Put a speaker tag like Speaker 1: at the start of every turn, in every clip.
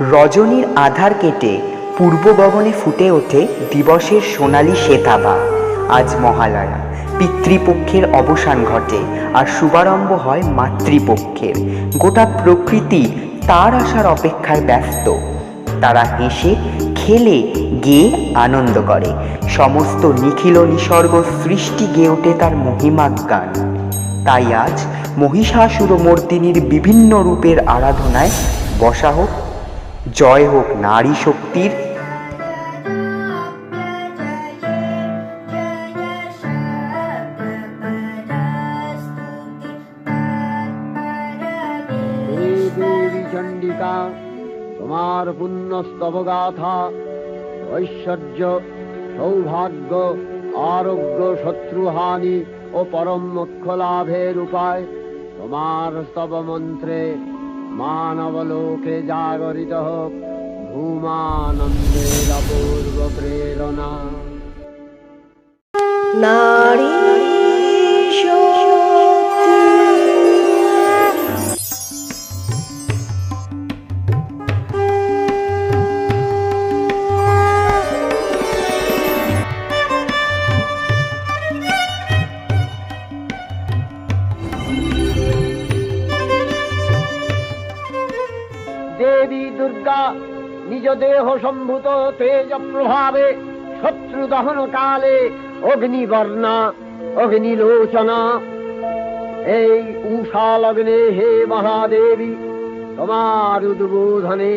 Speaker 1: রজনীর আধার কেটে পূর্ব গগনে ফুটে ওঠে দিবসের সোনালি শ্বেতাভা। আজ মহালয়া, পিতৃপক্ষের অবসান ঘটে আর শুভারম্ভ হয় মাতৃপক্ষের। গোটা প্রকৃতি তার আসার অপেক্ষায় ব্যস্ত। তারা হেসে খেলে গেয়ে আনন্দ করে। সমস্ত নিখিল নিসর্গ সৃষ্টি গেয়ে ওঠে তার মহিমার গান। তাই আজ মহিষাসুরমর্দিনীর বিভিন্ন রূপের আরাধনায় বসা হোক। জয় হোক নারী শক্তির।
Speaker 2: দেবী চণ্ডিকা, তোমার পুণ্যস্তব গাথা, ঐশ্বর্য, সৌভাগ্য, আরোগ্য, শত্রুহানি ও পরম মোক্ষ লাভের উপায় তোমার স্তব মন্ত্রে মানবলোকে জাগরিত হোক ভূমানন্দের অপূর্ব প্রেরণা।
Speaker 3: নারী
Speaker 2: দেবী দুর্গা নিজ দেহ সম্ভূত তেজ প্রভাবে শত্রু দহন কালে অগ্নিবর্ণা অগ্নিলোচনা। এই উষা লগ্নে হে মহাদেবী, তোমার উদ্বোধনে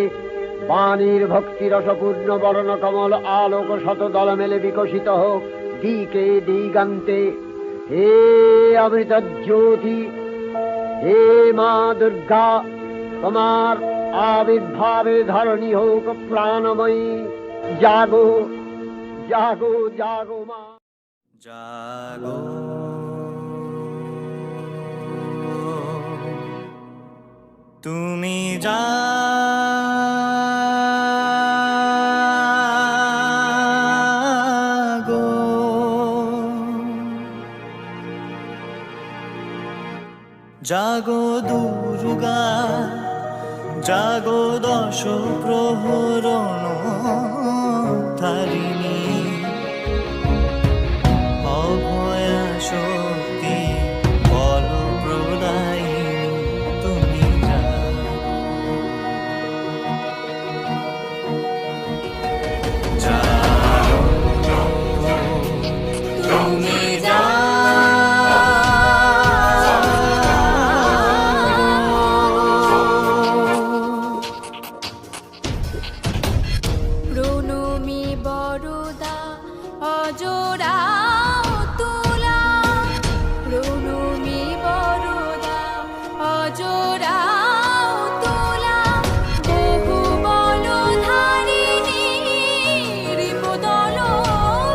Speaker 2: বাণীর ভক্তি রসপূর্ণ বরণ কমল আলোক শত দল মেলে বিকশিত হোক দিকে দিগান্তে। হে অমৃত জ্যোতি, হে মা দুর্গা, তোমার আবির্ভাবে ধরণী হোক প্রাণময়ী। জাগো জাগো জাগো মা,
Speaker 4: জাগো তুমি জাগো, জাগো দুর্গা, জাগো দশ প্রহরণ ধারিণী, অভয়া শক্তি বল প্রদায়িনী তুমি জাগো, তুমি
Speaker 5: প্রণমী বরদা অজোড়া তুলা, প্রণমী বরদা অজোড়া তুলা, বহু বল ধারিণী রিপুদল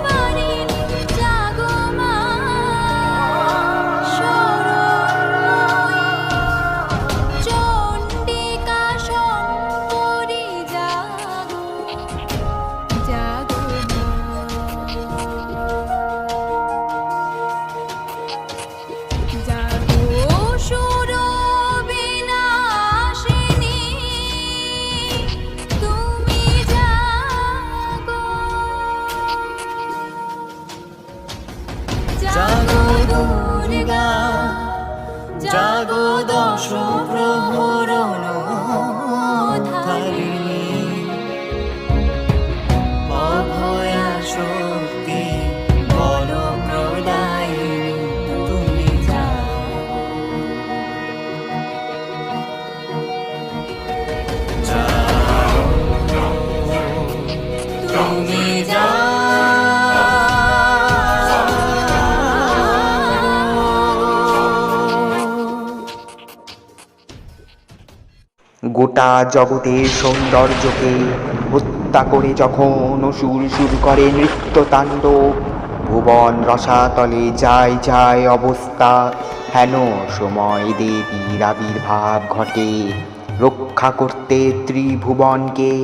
Speaker 5: বারিণী। জাগো মা শরণ্যই, চণ্ডিকা শঙ্করী জাগো, জাগো মা। জাগো সুরবিনাশিনী, তুমি জাগো,
Speaker 4: জাগো দুর্গা, জাগো দশ প্রহরণ ধারিণী, অভয়া শক্তি বল প্রদায়িনী তুমি জাগো, জাগো তুমি
Speaker 1: গোটা জগতের সৌন্দর্যকে হত্যা করে যখন অসুর শুরু করে নৃত্য তাণ্ডব, ভুবন রসাতলে যায় যায় অবস্থা। হেন সময় দেবীর আবির্ভাব ঘটে রক্ষা করতে ত্রিভুবনকে।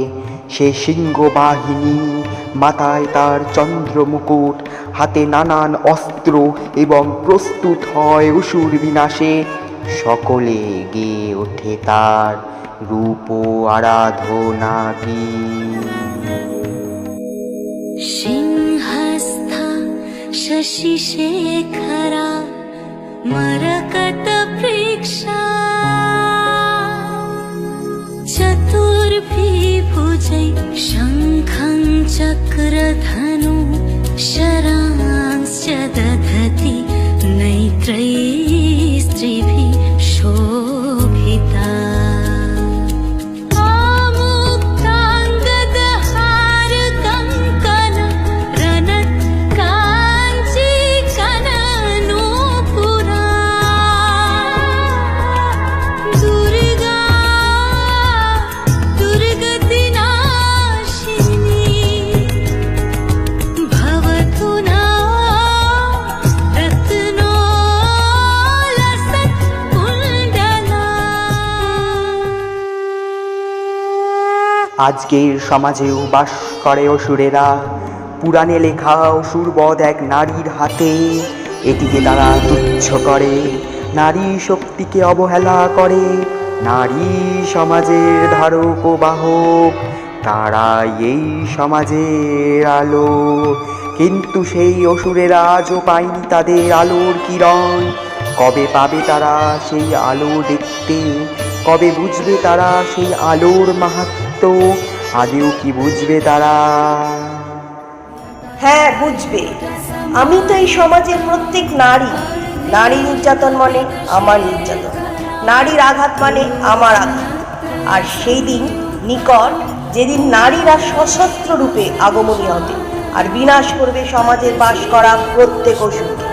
Speaker 1: সে সিংহ বাহিনী, মাথায় তার চন্দ্র মুকুট, হাতে নানান অস্ত্র এবং প্রস্তুত হয় অসুর বিনাশে। সকলে গেয়ে ওঠে তার রূপ আরাধনা কি।
Speaker 4: सिंहस्थ शशिशेखरा मरकतप्रेक्षा चतुर्भिभुजै शङ्खं चक्रधनु शरांश्च दधति नैत्रैः स्त्रिभिः शोभिता।
Speaker 1: আজকের সমাজেও বাস করে অসুরেরা। পুরাণে লেখা অসুরবধ এক নারীর হাতে, এটিকে তারা তুচ্ছ করে, নারী শক্তিকে অবহেলা করে। নারী সমাজের ধারক ও বাহক, তারাই এই সমাজের আলো। কিন্তু সেই অসুরেরা আজও পায়নি তাদের আলোর কিরণ। কবে পাবে তারা সেই আলো দেখতে? কবে বুঝবে তারা সেই আলোর মাহাত্ম্য? আদেও কি বুঝবে তারা?
Speaker 3: হ্যাঁ, বুঝবে। আমি তো এই সমাজের প্রত্যেক নারী। নারী নির্যাতন মানে আমার নির্যাতন, নারীর আঘাত মানে আমার আঘাত। আর সেই দিন নিকট, যেদিন নারীরা সশস্ত্র রূপে আগমনী হবে আর বিনাশ করবে সমাজের বাস করা প্রত্যেক অসুরকে।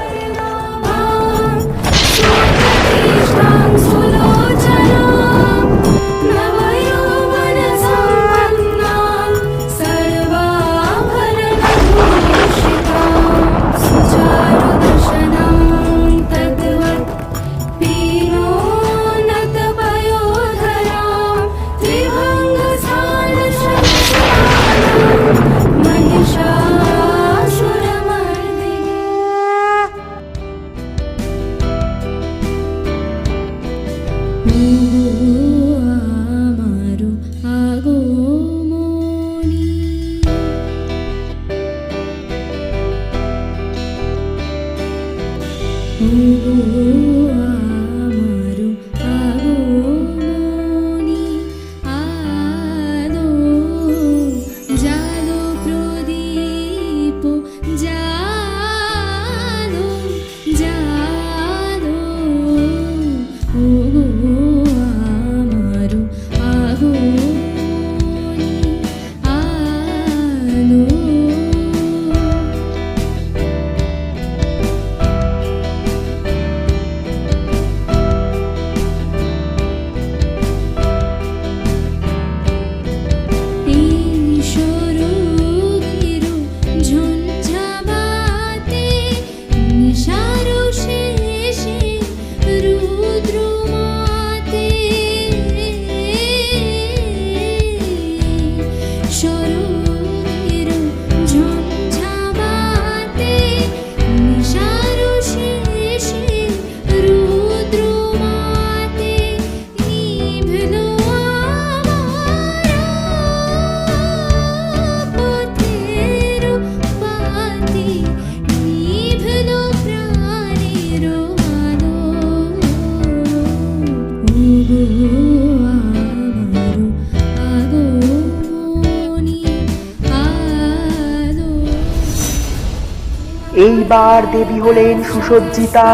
Speaker 1: এইবার দেবী হলেন সুসজ্জিতা,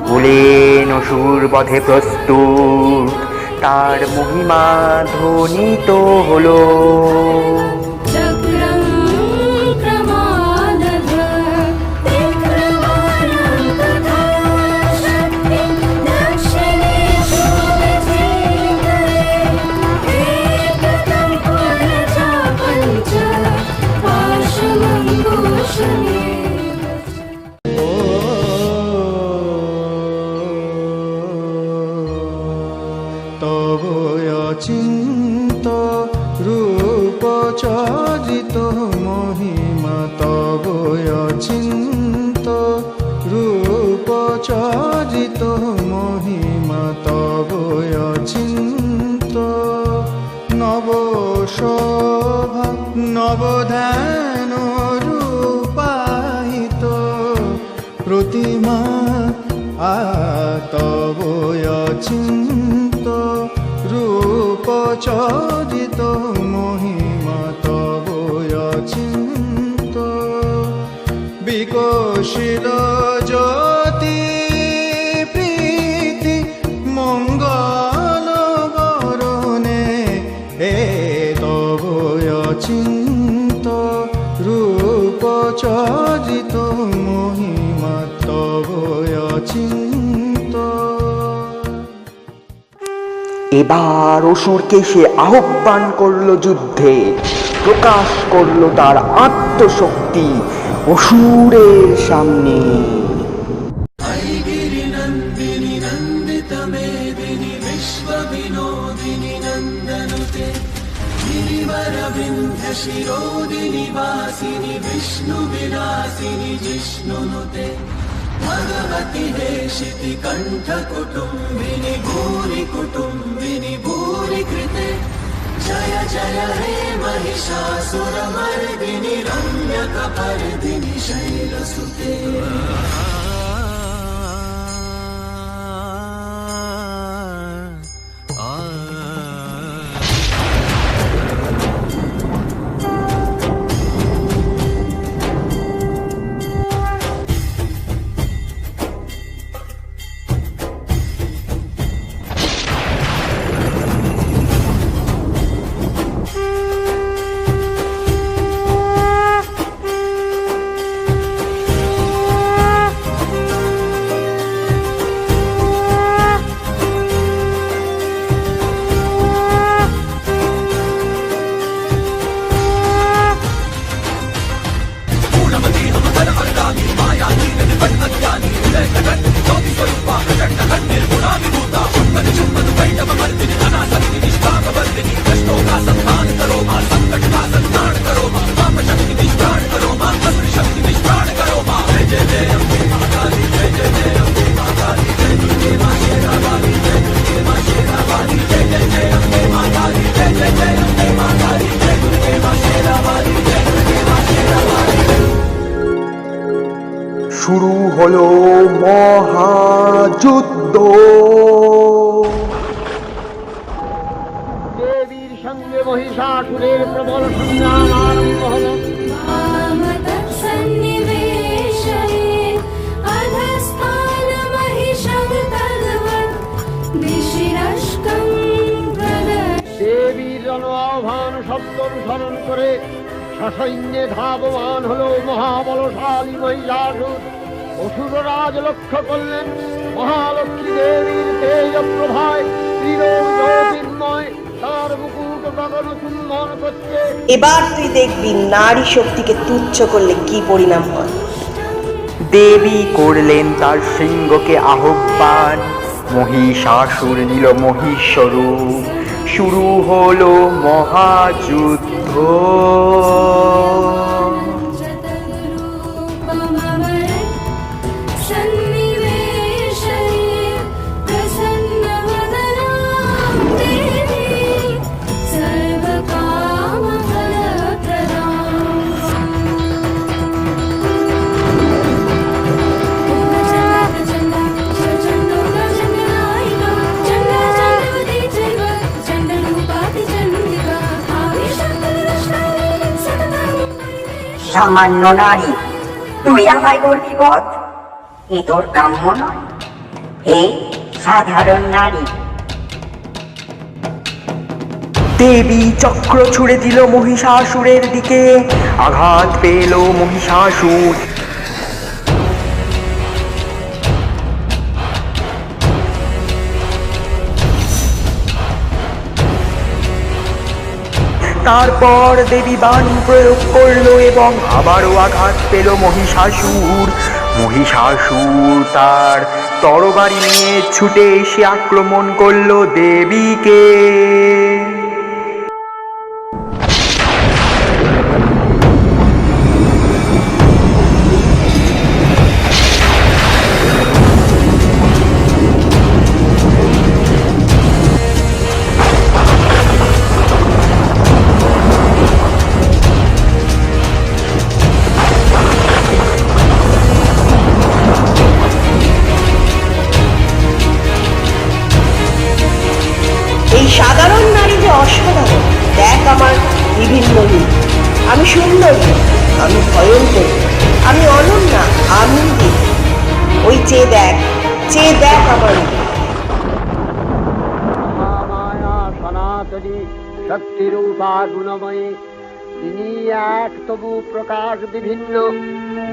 Speaker 1: হলেন অসুর বধে প্রস্তুত, তার মহিমা ধ্বনিত হলো।
Speaker 6: চিন্ত রূপ চরিত মহিমা তব চিন্ত রূপ চরিত মহিমা তব চিন্ত শোভা নবধ্যান রূপায়িত প্রতিমা তব অচিন্ত রূপ চরিত মহিমা তব অচিন্ত বিকশিত জ্যোতি প্রীতি মঙ্গল বরণে এ তব অচিন্ত রূপ চরিত মহিমা তব অচিন্ত।
Speaker 1: এবার অসুরকে সে আহ্বান করলো যুদ্ধে, প্রকাশ করলো তার আত্মশক্তি অসুরের সামনে।
Speaker 7: भगवति हेशिति कण्ठ कुटुम्बिनि भूरि कुटुम्बिनि भूरि कृते जय जय हे महिषासुरमर्दिनि रम्यकपर्दिनि शैलसुते।
Speaker 1: শুরু হলো মহাযুদ্ধ।
Speaker 2: দেবীর সঙ্গে মহিষাসুরের প্রবল সংগ্রাম আরম্ভ হল।
Speaker 5: सन्निवेशयेत् अधस्तानमहिषं तद्वत् दिशिरश्कं
Speaker 2: দেবীর জন আহ্বান শব্দ অনুসরণ করে সসৈন্যে ধাবমান হল মহাবলশালী মহিষাসুর। অসুররাজ লক্ষ্য করলেন মহালক্ষ্মী দেবীর তেজ প্রভায় ত্রিলোক জ্যোতির্ময়, তার মুকুট গগন চুম্বন করছে।
Speaker 3: এবার তুই দেখবি নারী শক্তিকে তুচ্ছ করলে কি পরিণাম হয়।
Speaker 1: দেবী করলেন তার সিংহকে আহ্বান, মহিষাসুর নিল মহিষস্বরূপ, শুরু হলো মহাযুদ্ধ।
Speaker 5: सन्निवेशयेत् प्रसन्नवदना देवी सर्वकामफलप्रदा।
Speaker 8: সামান্য নারী, তুই আমায় বলবি বধ? এ তোর কাম্য নয়। হে সাধারণ নারী,
Speaker 1: দেবী চক্র ছুড়ে দিল মহিষাসুরের দিকে, আঘাত পেল মহিষাসুর। তারপর দেবী বাণ প্রয়োগ করলো এবং আবারও আঘাত পেল মহিষাসুর। মহিষাসুর তার তরবারি নিয়ে ছুটে এসে আক্রমণ করলো দেবীকে।
Speaker 3: ভয়ঙ্কর। আমি অনন্যা, আমি দেবী। ওই চেয়ে দেখ আমার রূপ।
Speaker 2: মহামায়া সনাতনী শক্তিরূপা গুণময়ী, তিনি এক তবু প্রকাশ বিভিন্ন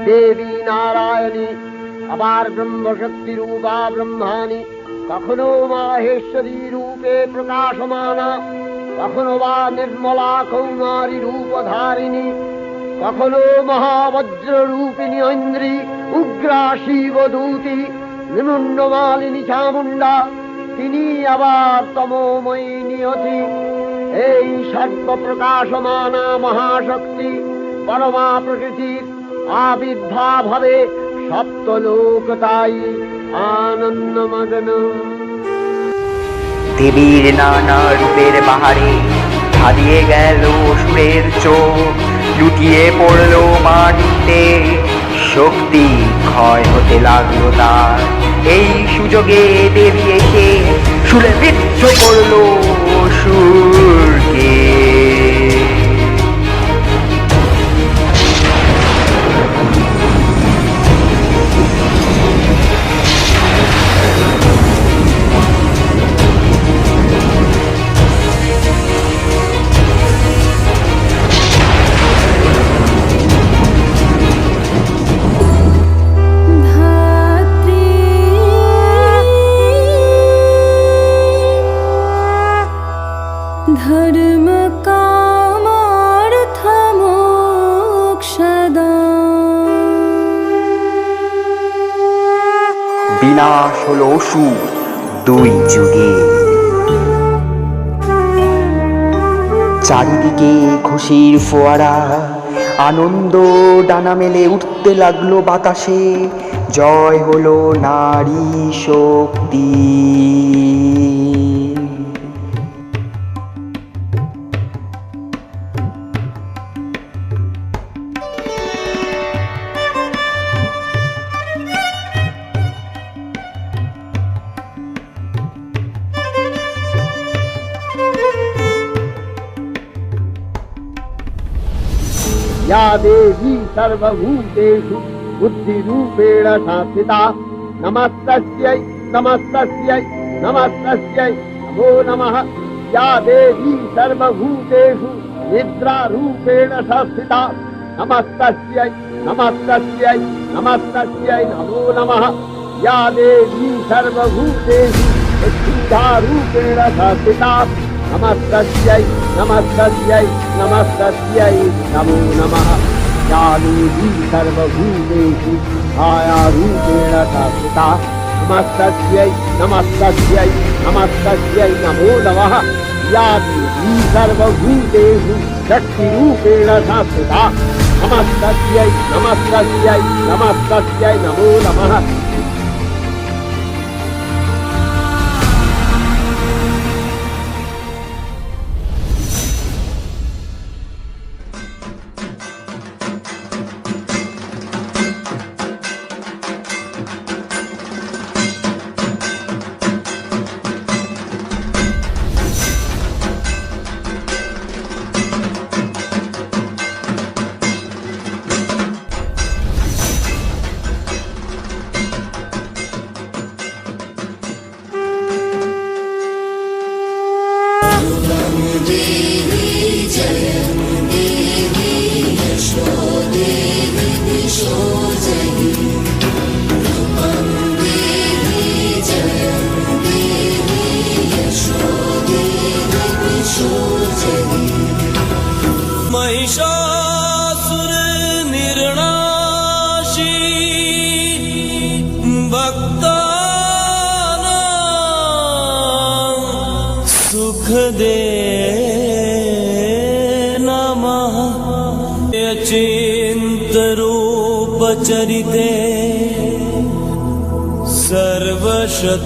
Speaker 2: দেবী নারায়ণী, আবার ব্রহ্মশক্তি রূপা ব্রহ্মাণী, কখনো মাহেশ্বরী রূপে প্রকাশমানা, কখনো বা নির্মলা কৌমারী রূপধারিণী, কখনো মহাবজ্র রূপিণী ঐন্দ্রী, উগ্রা শিবদূতি, নিমুন্ডমালিনী চামুণ্ডা, তিনি আবার তমোময়ী নিয়তি। এই সর্বপ্রকাশমানা মহাশক্তি পরমা প্রকৃতির আবির্ভাব হবে সপ্তলোক তাই আনন্দমগ্ন।
Speaker 1: দেবীর নানা রূপের বাহারে হারিয়ে গেল অসুরের চোখ, লুটিয়ে পড়লো মাটিতে, শক্তি ক্ষয় হতে লাগলো তার। এই সুযোগে দেবী এসে শুলে বিদ্ধ করলো অসুরকে।
Speaker 5: धात्री धर्म कामार्थ मोक्षदा
Speaker 1: বিনাশ হলো অসুর দুই যুগে। চারিদিকে খুশির ফোয়ারা, আনন্দ ডানা মেলে উঠতে লাগলো বাতাসে। জয় হলো নারী শক্তি।
Speaker 2: या देवी सर्वभूतेषु बुद्धिरूपेण संस्थिता, नमस्तस्यै नमस्तस्यै नमस्तस्यै नमो नमः। या देवी सर्वभूतेषु निद्रारूपेण संस्थिता, नमस्तस्यै नमस्तस्यै नमस्तस्यै नमो नमः। या देवी सर्वभूतेषु क्षुधारूपेण संस्थिता, नमस्तस्यै नमस्तस्यै नमस्तस्यै नमो नमः। या देवी सर्वभूतेषु छायारूपेण संस्थिता, नमस्तस्यै नमस्तस्यै नमस्तस्यै नमो नमः। या देवी सर्वभूतेषु शक्तिरूपेण संस्थिता, नमस्तस्यै नमस्तस्यै नमस्तस्यै नमो नमः।
Speaker 7: महिषासुर निर्णाशी भक्तानां सुख दे नमः। अचिन्तरूपचरिते सर्वशत्रुविनाशिनी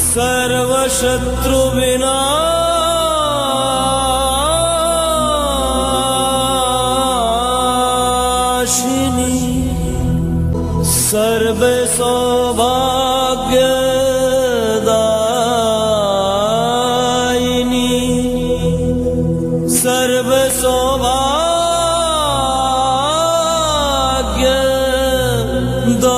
Speaker 7: सर्वशत्रुविनाशिनी सर्वसौभाग्य দ